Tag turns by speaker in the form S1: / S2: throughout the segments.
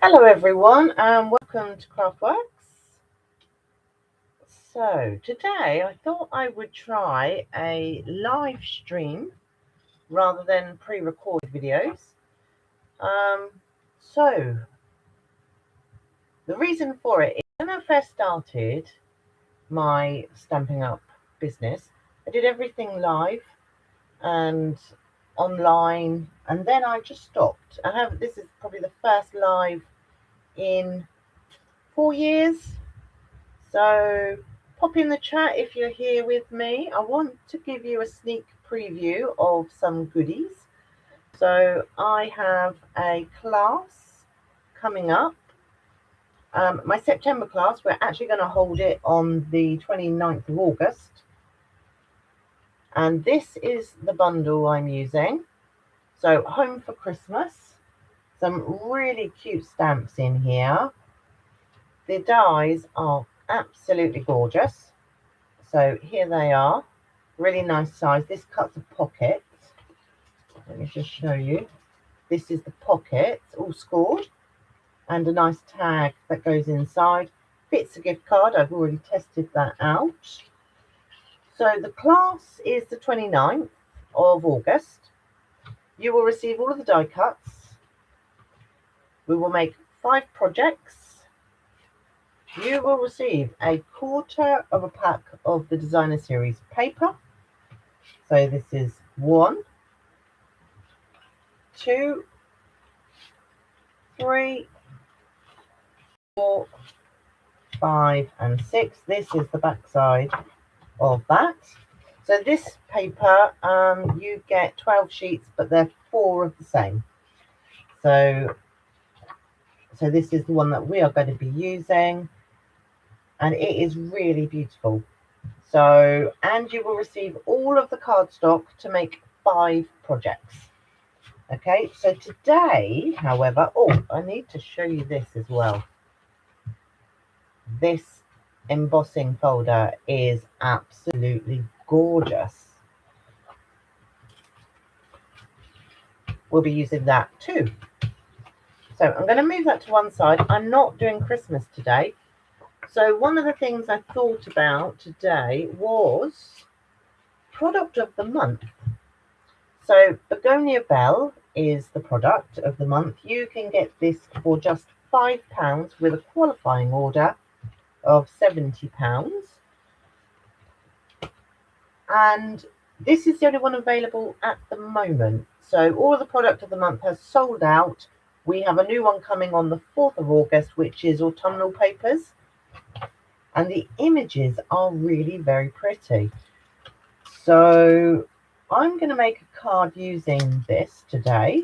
S1: Hello everyone and welcome to Craftworks. So today I thought I would try a live stream rather than pre-recorded videos. So the reason for it is when I first started my Stampin' Up business, I did everything live and online, and then I just stopped. This is probably the first live in 4 years. So pop in the chat if you're here with me. I want to give you a sneak preview of some goodies. So I have a class coming up. My September class, we're actually going to hold it on the 29th of August. And this is the bundle I'm using. So Home for Christmas. Some really cute stamps in here. The dies are absolutely gorgeous. So here they are, really nice size. This cuts a pocket. Let me just show you. This is the pocket, all scored, and a nice tag that goes inside. Fits a gift card. I've already tested that out. So the class is the 29th of August. You will receive all of the die cuts. We will make 5 projects. You will receive a quarter of a pack of the designer series paper. So this is 1, 2, 3, 4, 5, and 6. This is the back side of that. So this paper, you get 12 sheets, but they're 4 of the same. So this is the one that we are going to be using, and it is really beautiful. So, and you will receive all of the cardstock to make 5 projects. Okay, so today, however, I need to show you this as well. This embossing folder is absolutely gorgeous. We'll be using that too. So I'm going to move that to one side. I'm not doing Christmas today. So one of the things I thought about today was product of the month. So Begonia Belle is the product of the month. You can get this for just £5 with a qualifying order of £70. And this is the only one available at the moment. So all of the product of the month has sold out. We have a new one coming on the 4th of August, which is autumnal papers. And the images are really very pretty. So I'm going to make a card using this today.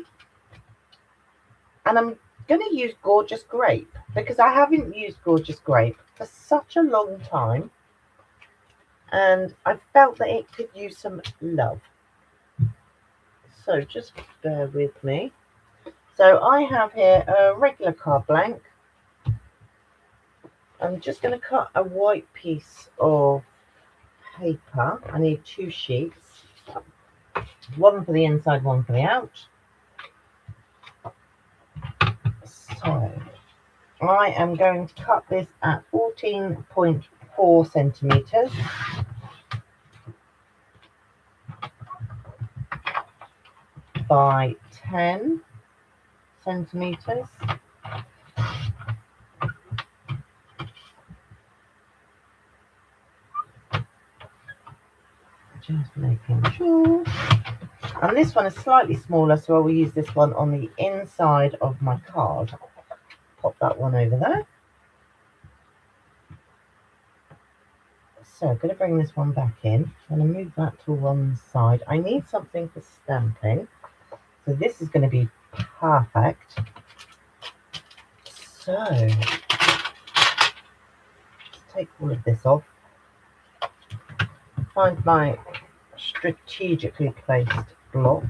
S1: And I'm going to use Gorgeous Grape because I haven't used Gorgeous Grape for such a long time. And I felt that it could use some love. So just bear with me. So I have here a regular card blank. I'm just going to cut a white piece of paper. I need 2 sheets. One for the inside, one for the out. So I am going to cut this at 14.4 centimetres. By 10 centimetres. Just making sure. And this one is slightly smaller, so I will use this one on the inside of my card. Pop that one over there. So I'm going to bring this one back in. I'm going to move that to one side. I need something for stamping. So this is going to be perfect. So let's take all of this off. Find my strategically placed block.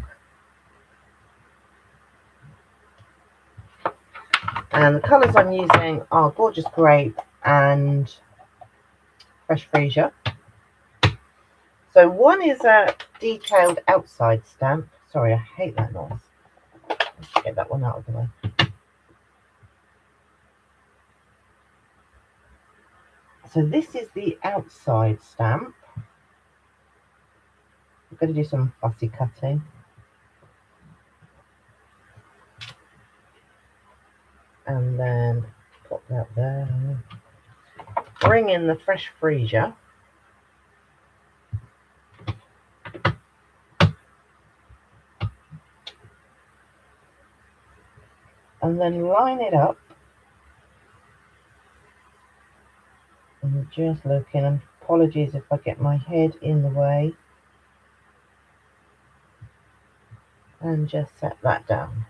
S1: And the colours I'm using are Gorgeous Grape and Fresh Freesia. So one is a detailed outside stamp. Sorry, I hate that noise. Let's get that one out of the way. So this is the outside stamp. I'm going to do some fussy cutting. And then pop that there. Bring in the fresh freesia. And then line it up. And just looking, and apologies if I get my head in the way. And just set that down.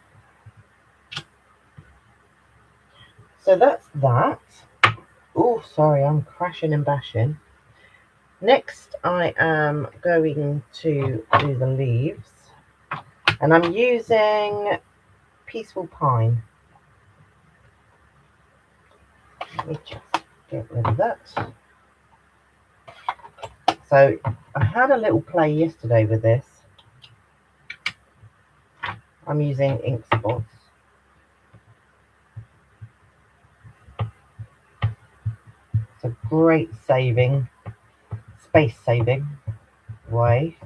S1: So that's that. Oh, sorry, I'm crashing and bashing. Next, I am going to do the leaves. And I'm using Peaceful Pine. Let me just get rid of that. So I had a little play yesterday with this. I'm using ink spots. It's a great space saving way.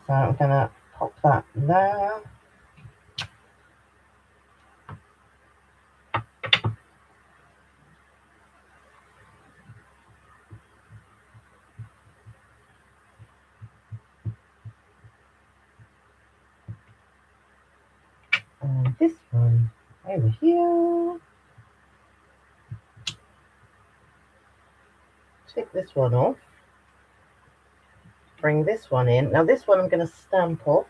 S1: So I'm going to pop that there. And this one over here. Take this one off. Bring this one in. Now this one I'm going to stamp off.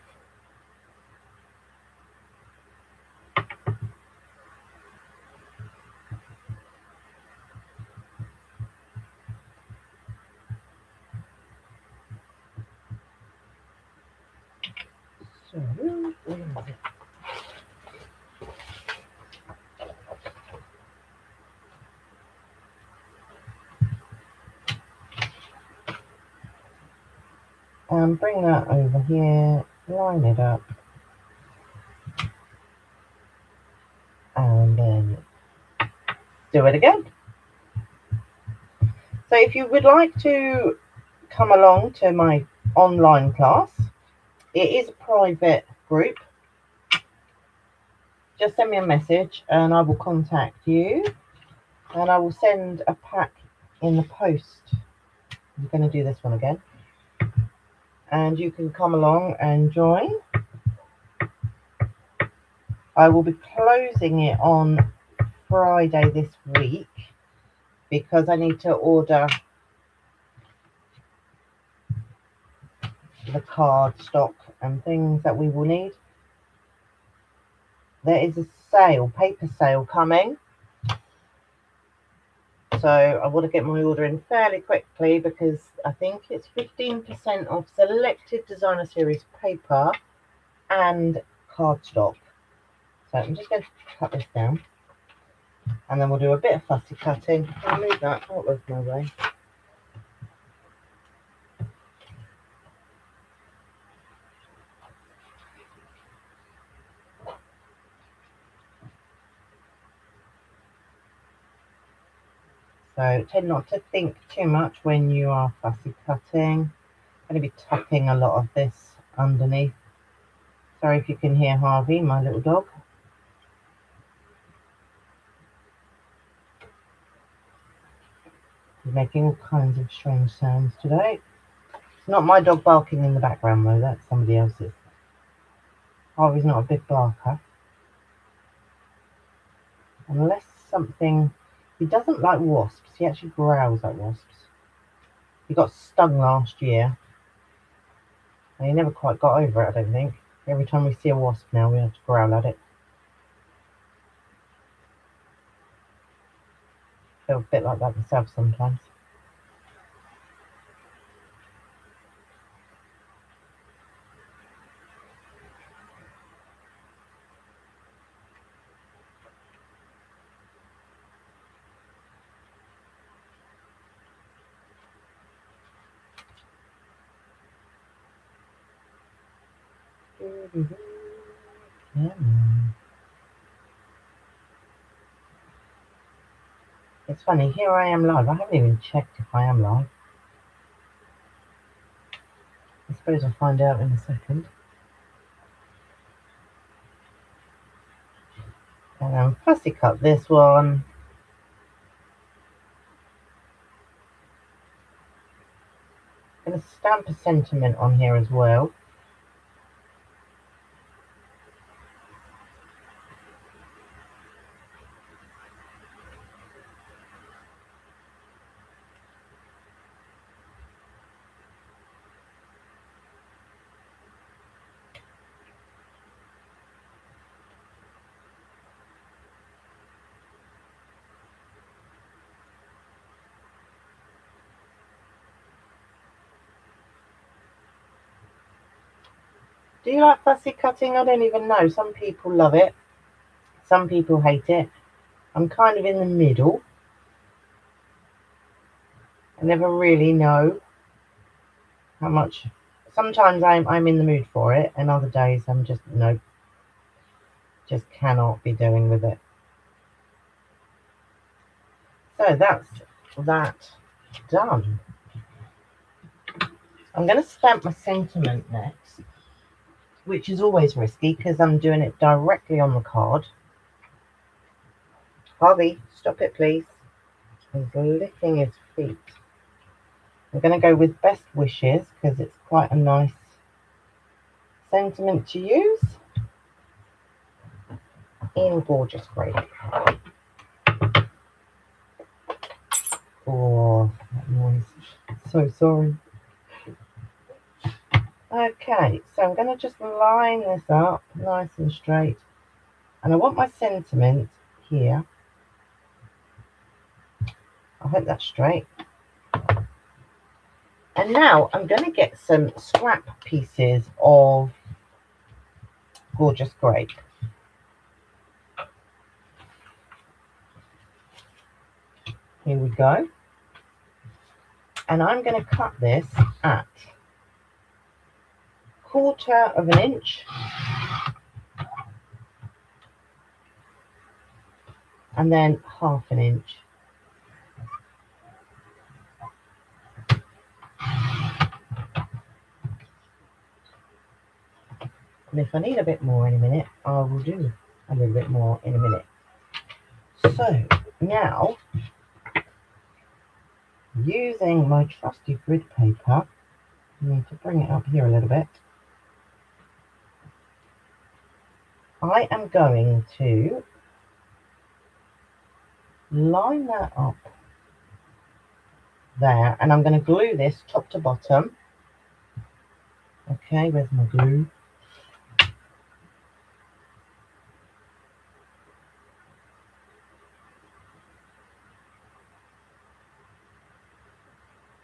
S1: So, where is it? And bring that over here, line it up, and then do it again. So if you would like to come along to my online class, it is a private group. Just send me a message and I will contact you, and I will send a pack in the post. I'm going to do this one again, and you can come along and join. I will be closing it on Friday this week because I need to order the card stock and things that we will need. There is a sale, paper sale coming, so I want to get my order in fairly quickly because I think it's 15% off selected designer series paper and cardstock. So I'm just going to cut this down, and then we'll do a bit of fussy cutting. I'll move that out of my way. So tend not to think too much when you are fussy cutting. I'm going to be tucking a lot of this underneath. Sorry if you can hear Harvey, my little dog. He's making all kinds of strange sounds today. It's not my dog barking in the background though, that's somebody else's. Harvey's not a big barker. Unless something... He doesn't like wasps. He actually growls at wasps. He got stung last year. And he never quite got over it, I don't think. Every time we see a wasp now, we have to growl at it. I feel a bit like that myself sometimes. Come on. It's funny, here I am live. I haven't even checked if I am live. I suppose I'll find out in a second. And fussy cut this one. I'm going to stamp a sentiment on here as well. Do you like fussy cutting? I don't even know. Some people love it. Some people hate it. I'm kind of in the middle. I never really know how much. Sometimes I'm in the mood for it, and other days I'm just, nope, just cannot be doing with it. So that's that done. I'm going to stamp my sentiment next, which is always risky because I'm doing it directly on the card. Harvey, stop it please. He's licking his feet. I'm going to go with best wishes because it's quite a nice sentiment to use in Gorgeous Grape. Oh, that noise. So sorry. Okay, so I'm going to just line this up nice and straight. And I want my sentiment here. I hope that's straight. And now I'm going to get some scrap pieces of Gorgeous Grape. Here we go. And I'm going to cut this at 1/4 of an inch and then 1/2 an inch. And if I need a bit more in a minute, I will do a little bit more in a minute. So now, using my trusty grid paper, I need to bring it up here a little bit. I am going to line that up there, and I'm going to glue this top to bottom. Okay, where's my glue?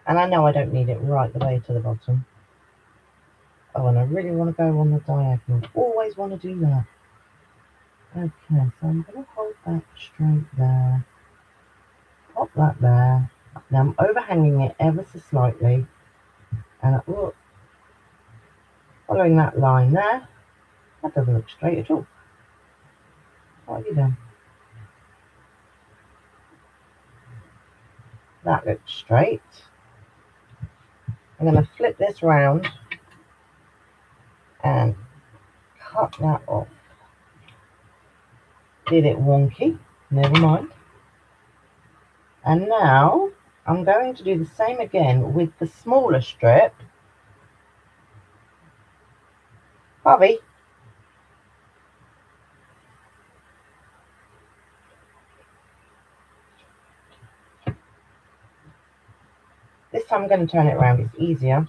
S1: And I know I don't need it right the way to the bottom. Oh, and I really want to go on the diagonal. Always want to do that. Okay, so I'm going to hold that straight there. Pop that there. Now I'm overhanging it ever so slightly. And following that line there. That doesn't look straight at all. What have you done? That looks straight. I'm going to flip this round and cut that off. Did it wonky? Never mind. And now I'm going to do the same again with the smaller strip. Harvey. This time I'm going to turn it around, it's easier.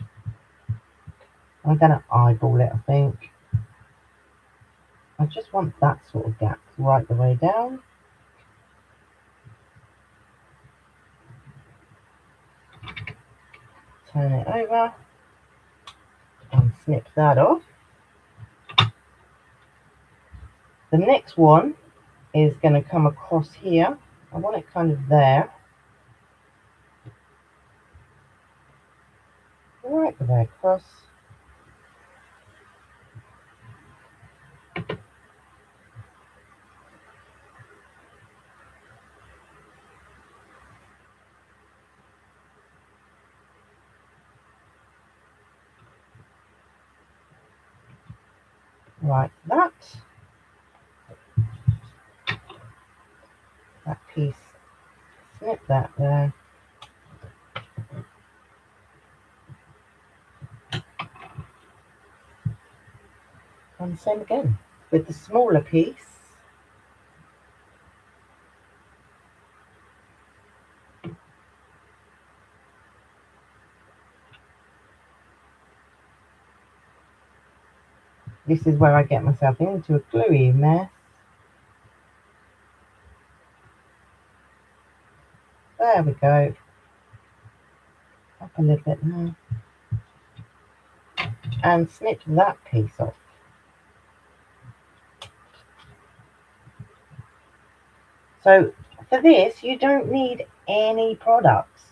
S1: I'm going to eyeball it, I think. I just want that sort of gap right the way down. Turn it over and snip that off. The next one is going to come across here. I want it kind of there. Right the way across. like that. That piece, snip that there. And same again with the smaller piece. This is where I get myself into a gluey mess. There we go. Up a little bit now. And snip that piece off. So for this, you don't need any products.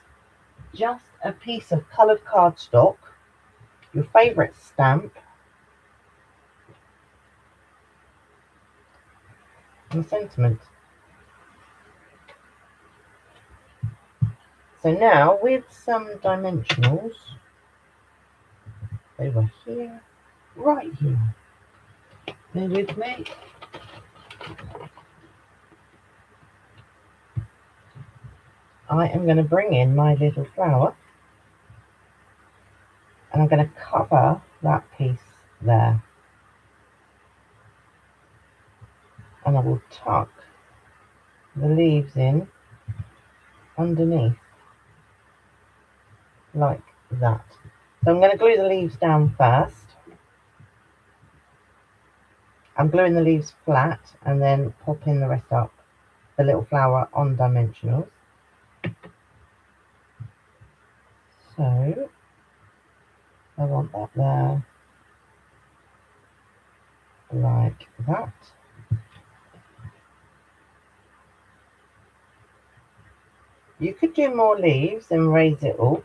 S1: Just a piece of coloured cardstock, your favourite stamp, and sentiment. So now with some dimensionals, over here, right here. Bear with me. I am going to bring in my little flower and I'm going to cover that piece there. And I will tuck the leaves in underneath like that. So I'm going to glue the leaves down first. I'm gluing the leaves flat and then popping the rest up, the little flower on dimensionals. So I want that there, like that. You could do more leaves and raise it all.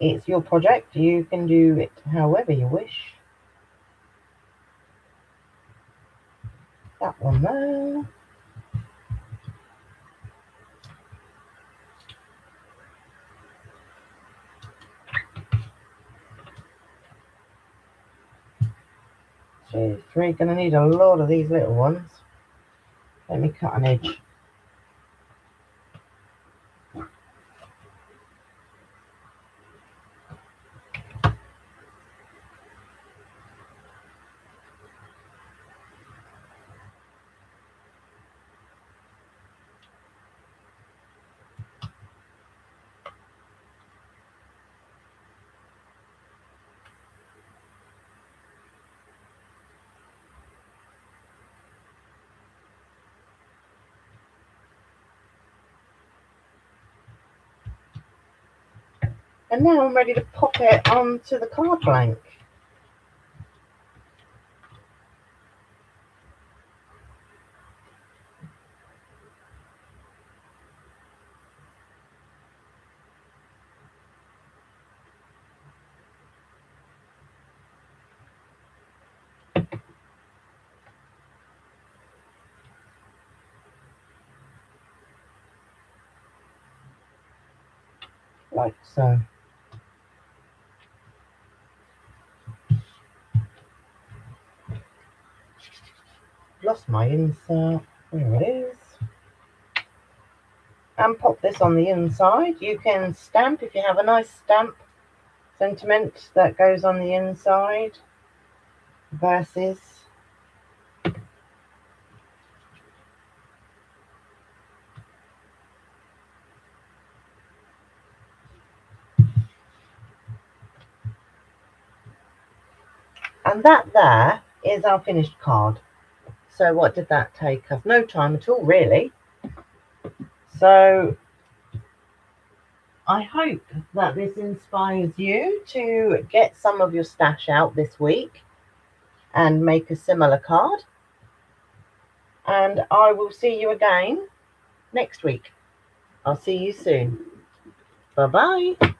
S1: It's your project, you can do it however you wish. That one there. Two, three, gonna need a lot of these little ones. Let me cut an edge. And now I'm ready to pop it onto the card blank. Like so. Lost my insert. There it is. And pop this on the inside. You can stamp if you have a nice stamp sentiment that goes on the inside versus and that there is our finished card. So what did that take us? No time at all, really. So I hope that this inspires you to get some of your stash out this week and make a similar card. And I will see you again next week. I'll see you soon. Bye-bye.